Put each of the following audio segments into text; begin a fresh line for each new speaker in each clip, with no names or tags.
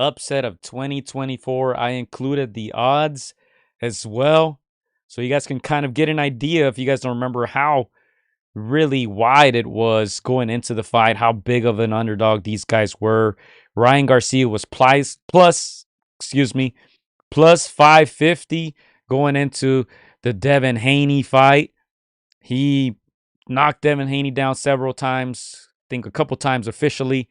upset of 2024. I included the odds as well, so you guys can kind of get an idea, if you guys don't remember, how really wide it was going into the fight, how big of an underdog these guys were. Ryan Garcia was plus 550 going into the Devin Haney fight. He knocked Devin Haney down several times, I think a couple times officially.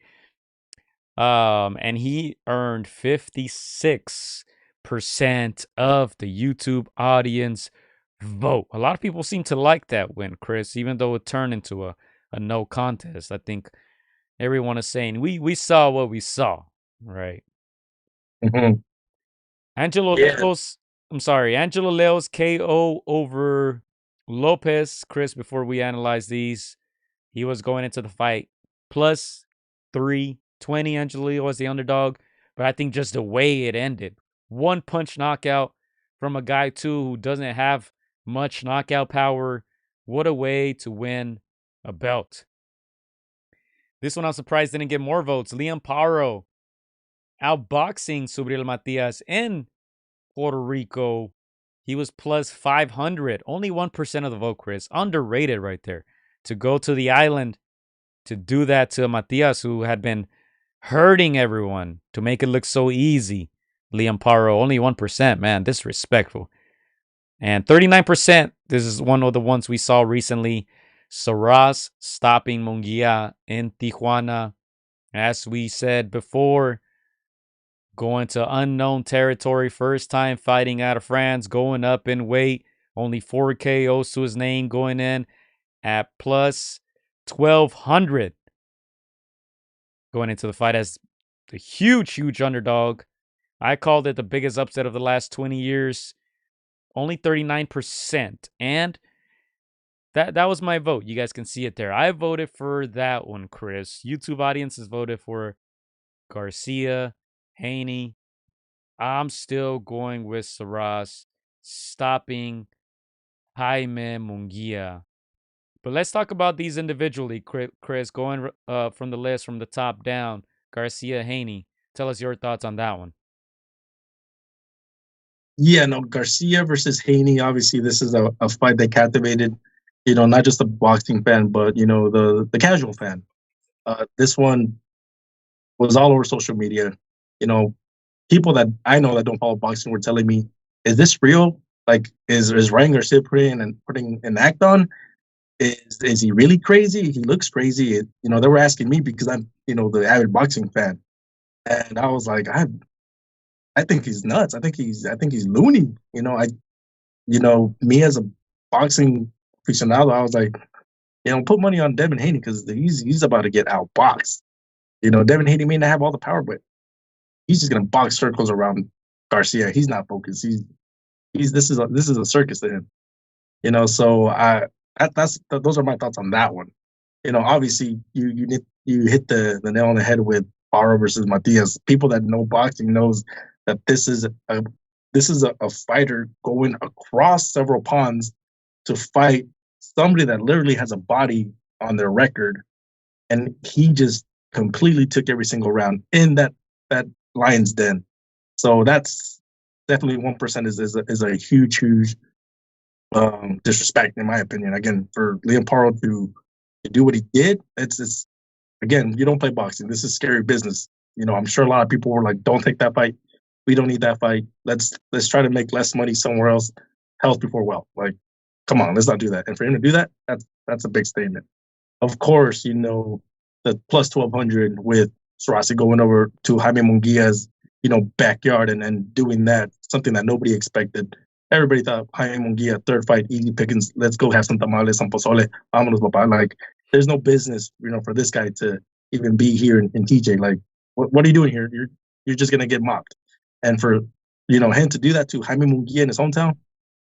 And he earned 56% of the YouTube audience vote. A lot of people seem to like that win, Chris, even though it turned into a no contest. I think everyone is saying we saw what we saw, right?
Mhm.
Angelo
Yeah.
Leo's, Angelo Leo's KO over Lopez, Chris, before we analyze these. He was going into the fight plus 320. Angelo Leo was the underdog, but I think just the way it ended, one punch knockout from a guy, too, who doesn't have much knockout power. What a way to win a belt. This one I'm surprised didn't get more votes. Liam Paro outboxing Subriel Matias in Puerto Rico. He was plus 500. Only 1% of the vote, Chris. Underrated right there. To go to the island to do that to Matias, who had been hurting everyone, to make it look so easy. Liam Paro, only 1%. Man, disrespectful. And 39%, this is one of the ones we saw recently. Surace stopping Munguia in Tijuana. As we said before, going to unknown territory, first time fighting out of France, going up in weight. Only 4 KOs to his name, going in at plus 1,200. Going into the fight as the huge underdog. I called it the biggest upset of the last 20 years. Only 39%. And that was my vote. You guys can see it there. I voted for that one, Chris. YouTube audiences voted for Garcia, Haney. I'm still going with Surace stopping Jaime Munguia. But let's talk about these individually, Chris, going from the list from the top down. Garcia, Haney. Tell us your thoughts on that one.
Yeah, no, Garcia versus Haney. Obviously, this is a fight that captivated, not just the boxing fan, but the casual fan. This one was all over social media. You know, People that I know that don't follow boxing were telling me, "Is this real? Like, is Ryan Garcia putting an act on? Is he really crazy? He looks crazy." They were asking me because I'm the avid boxing fan, and I was like, I think he's nuts. I think he's loony. Me as a boxing aficionado, I was like, put money on Devin Haney because he's about to get outboxed. Devin Haney may not have all the power, but he's just gonna box circles around Garcia. He's not focused. He's this is a circus to him. So those are my thoughts on that one. Obviously you hit the nail on the head with Paro versus Matias. People that know boxing knows that this is a fighter going across several ponds to fight somebody that literally has a body on their record, and he just completely took every single round in that lion's den. So that's definitely 1% is a huge disrespect in my opinion. Again, for Liam Paro to do what he did, it's again, you don't play boxing. This is scary business. I'm sure a lot of people were like, "Don't take that fight. We don't need that fight. Let's try to make less money somewhere else. Health before wealth." Like, come on, let's not do that. And for him to do that, that's a big statement. Of course, the plus 1,200 with Surace going over to Jaime Munguia's, backyard and doing that, something that nobody expected. Everybody thought Jaime Munguia, third fight, easy pickings. Let's go have some tamales, some pozole. Vámonos, papá. Like, there's no business, for this guy to even be here in TJ. Like, what are you doing here? You're just gonna get mopped. And for him to do that to Jaime Munguia in his hometown,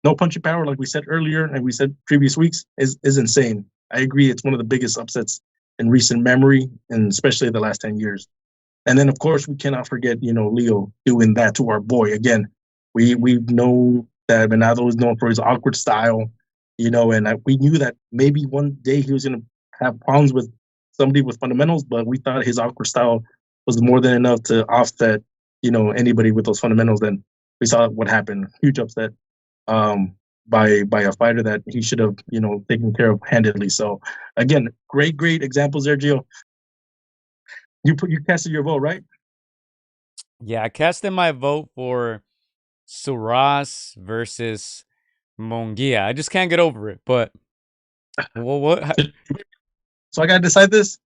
no punching power, like we said earlier and we said previous weeks, is insane. I agree. It's one of the biggest upsets in recent memory, and especially the last 10 years. And then, of course, we cannot forget, Leo doing that to our boy. Again, we know that Venado is known for his awkward style, and we knew that maybe one day he was going to have problems with somebody with fundamentals, but we thought his awkward style was more than enough to offset, anybody with those fundamentals, then we saw what happened. Huge upset by a fighter that he should have taken care of handedly. So again, great examples there, Gio. You casted your vote, right?
Yeah, I cast in my vote for Surace versus Munguia. I just can't get over it. But what?
So I gotta decide this.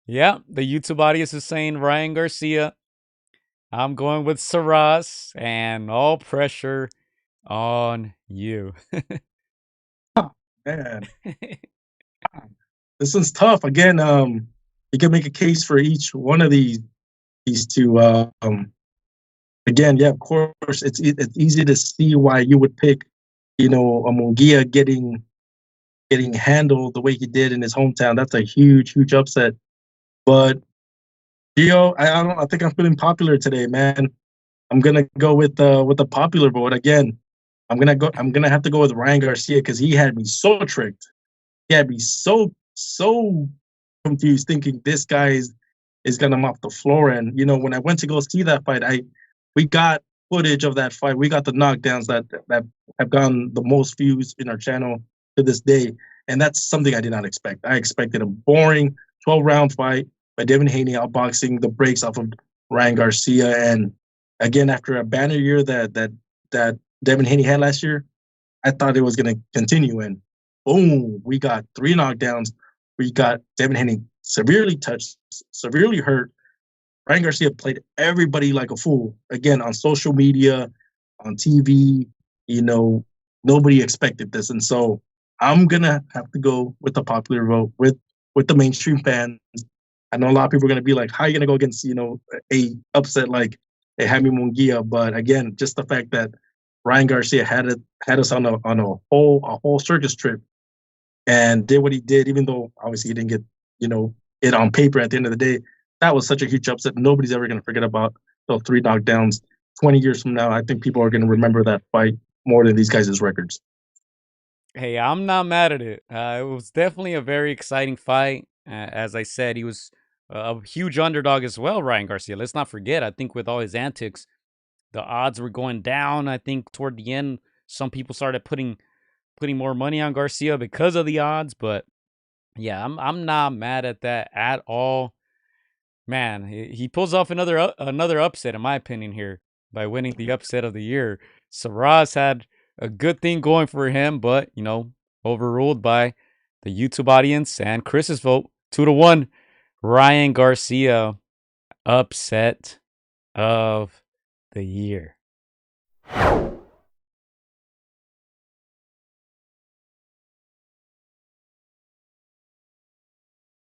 Yeah, the YouTube audience is saying Ryan Garcia. I'm going with Surace, and all pressure on you.
Man, this one's tough. Again, you can make a case for each one of these two. Again, yeah, of course, it's easy to see why you would pick, a Munguia getting handled the way he did in his hometown. That's a huge upset. But Gio, I think I'm feeling popular today, man. I'm gonna go with the popular vote again. I'm gonna have to go with Ryan Garcia because he had me so tricked. He had me so confused, thinking this guy is gonna mop the floor. And when I went to go see that fight, we got footage of that fight. We got the knockdowns that have gotten the most views in our channel to this day, and that's something I did not expect. I expected a boring 12-round fight by Devin Haney outboxing the brakes off of Ryan Garcia. And again, after a banner year that Devin Haney had last year, I thought it was going to continue. And boom, we got 3 knockdowns. We got Devin Haney severely touched, severely hurt. Ryan Garcia played everybody like a fool. Again, on social media, on TV, nobody expected this. And so I'm going to have to go with the popular vote, with the mainstream fans. I know a lot of people are going to be like, how are you going to go against, a upset like a Jaime Munguia? But again, just the fact that Ryan Garcia had us on a whole circus trip and did what he did, even though obviously he didn't get, it on paper at the end of the day. That was such a huge upset. Nobody's ever going to forget about those 3 knockdowns. 20 years from now, I think people are going to remember that fight more than these guys' records.
Hey, I'm not mad at it. It was definitely a very exciting fight. As I said, he was a huge underdog as well, Ryan Garcia. Let's not forget, I think with all his antics, the odds were going down. I think toward the end, some people started putting more money on Garcia because of the odds. But yeah, I'm not mad at that at all. Man, he pulls off another upset, in my opinion, here by winning the upset of the year. Surace had a good thing going for him, but overruled by the YouTube audience and Chris's vote, 2-1. Ryan Garcia, upset of the year.